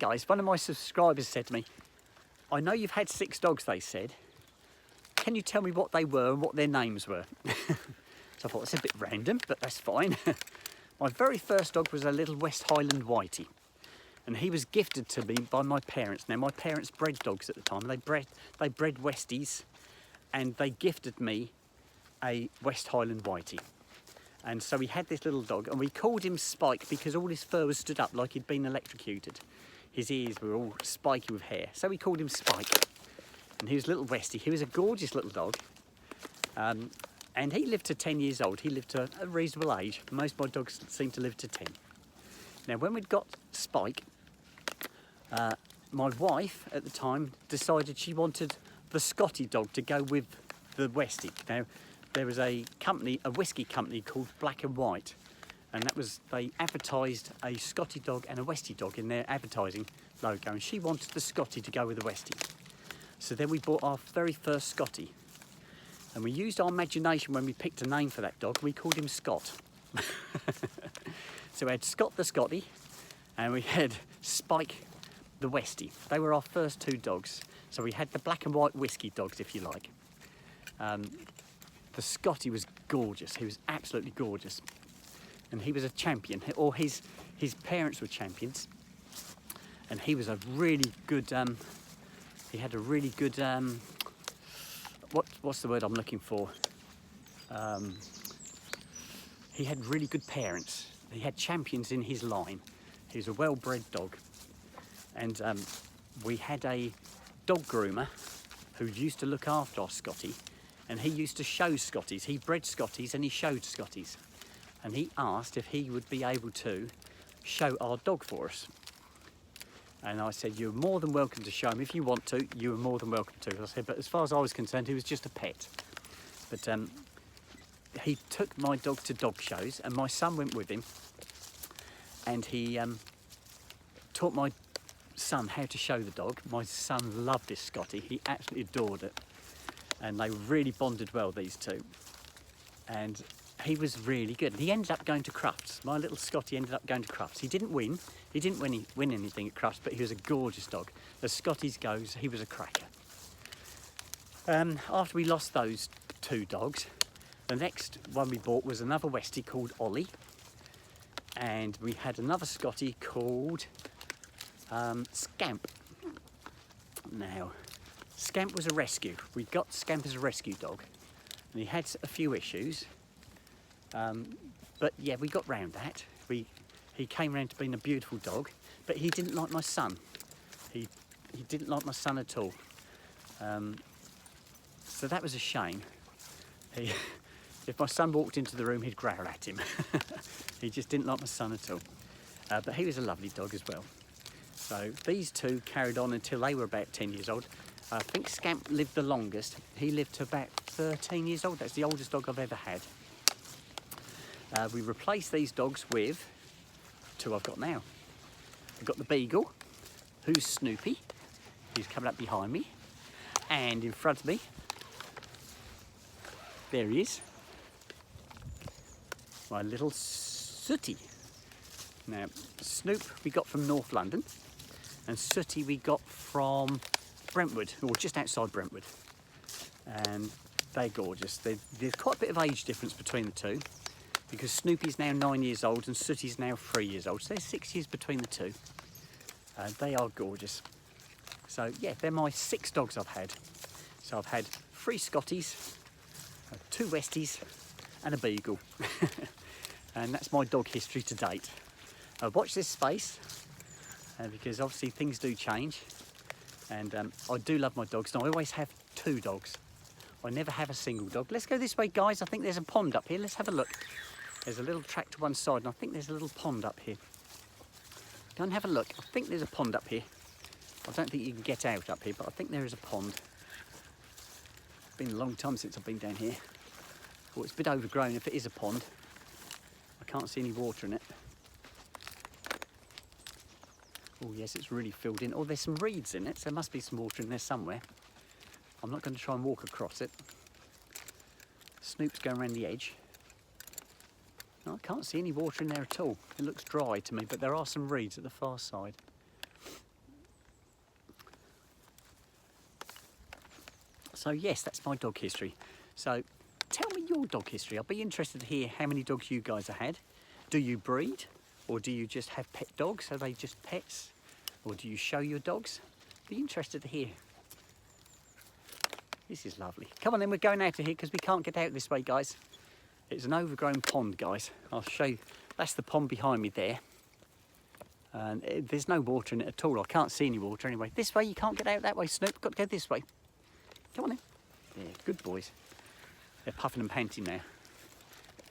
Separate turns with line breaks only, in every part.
guys, one of my subscribers said to me, I know you've had 6 dogs, they said. Can you tell me what they were and what their names were? So I thought, it's a bit random, but that's fine. My very first dog was a little West Highland Whitey. And he was gifted to me by my parents. Now, my parents bred dogs at the time. They bred Westies, and they gifted me a West Highland Whitey. And so we had this little dog, and we called him Spike because all his fur was stood up like he'd been electrocuted. His ears were all spiky with hair, so we called him Spike. And he was a little Westie. He was a gorgeous little dog. And he lived to 10 years old. He lived to a reasonable age. Most of my dogs seem to live to 10. Now, when we'd got Spike, my wife at the time decided she wanted the Scotty dog to go with the Westie. Now, there was a company, a whiskey company called Black and White, and that was, they advertised a Scotty dog and a Westie dog in their advertising logo, and she wanted the Scotty to go with the Westie. So then we bought our very first Scotty, and we used our imagination when we picked a name for that dog. We called him Scott. So we had Scott the Scotty, and we had Spike the Westie. They were our first 2 dogs. So we had the black and white whiskey dogs, if you like. The Scotty was gorgeous. He was absolutely gorgeous. And he was a champion, or his parents were champions. And he was a really good, he had a really good, what's the word I'm looking for? He had really good parents. He had champions in his line. He was a well-bred dog. And we had a dog groomer who used to look after our Scotty, and he used to show Scotties. He bred Scotties and he showed Scotties. And he asked if he would be able to show our dog for us. And I said, you're more than welcome to show him. If you want to, you are more than welcome to. I said, but as far as I was concerned, he was just a pet. But he took my dog to dog shows, and my son went with him. And he taught my son how to show the dog. My son loved this Scotty. He absolutely adored it. And they really bonded well, these 2. And he was really good. He ended up going to Crufts. My little Scotty ended up going to Crufts. He didn't win. He didn't win anything at Crufts, but he was a gorgeous dog. As Scotties goes, he was a cracker. After we lost those 2 dogs, the next one we bought was another Westie called Ollie. And we had another Scotty called Scamp. Now, Scamp was a rescue. We got Scamp as a rescue dog, and he had a few issues. But yeah, we got round that. He came round to being a beautiful dog, but he didn't like my son. He didn't like my son at all. So that was a shame. If my son walked into the room, he'd growl at him. He just didn't like my son at all. But he was a lovely dog as well. So these 2 carried on until they were about 10 years old. I think Scamp lived the longest. He lived to about 13 years old. That's the oldest dog I've ever had. We replaced these dogs with 2 I've got now. I've got the Beagle, who's Snoopy. He's coming up behind me. And in front of me, there he is, my little Sooty. Now, Snoop we got from North London, and Sooty we got from Brentwood, or just outside Brentwood. And they're gorgeous. There's quite a bit of age difference between the 2, because Snoopy's now 9 years old and Sooty's now 3 years old. So there's 6 years between the 2. They are gorgeous. So yeah, they're my 6 dogs I've had. So I've had 3 Scotties, 2 Westies, and a Beagle. And that's my dog history to date. Watch this space, because obviously things do change. And I do love my dogs, and I always have 2 dogs. I never have a single dog. Let's go this way, guys. I think there's a pond up here. Let's have a look. There's a little track to one side, and I think there's a little pond up here. Go and have a look. I think there's a pond up here. I don't think you can get out up here, but I think there is a pond. It's been a long time since I've been down here. Well, it's a bit overgrown if it is a pond. I can't see any water in it. Oh yes, it's really filled in. Oh, there's some reeds in it, so there must be some water in there somewhere. I'm not going to try and walk across it. Snoop's going around the edge. No, I can't see any water in there at all. It looks dry to me, but there are some reeds at the far side. So yes, that's my dog history. So tell me your dog history. I'll be interested to hear how many dogs you guys have had. Do you breed, or do you just have pet dogs? Are they just pets? Or do you show your dogs? Be interested to hear. This is lovely. Come on then, we're going out of here because we can't get out this way, guys. It's an overgrown pond, guys. I'll show you. That's the pond behind me there. And there's no water in it at all. I can't see any water anyway. This way, you can't get out that way, Snoop. Got to go this way. Come on then. Yeah, good boys. They're puffing and panting now.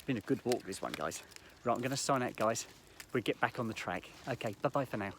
Been a good walk, this one, guys. Right, I'm going to sign out, guys. We'll get back on the track. Okay, bye-bye for now.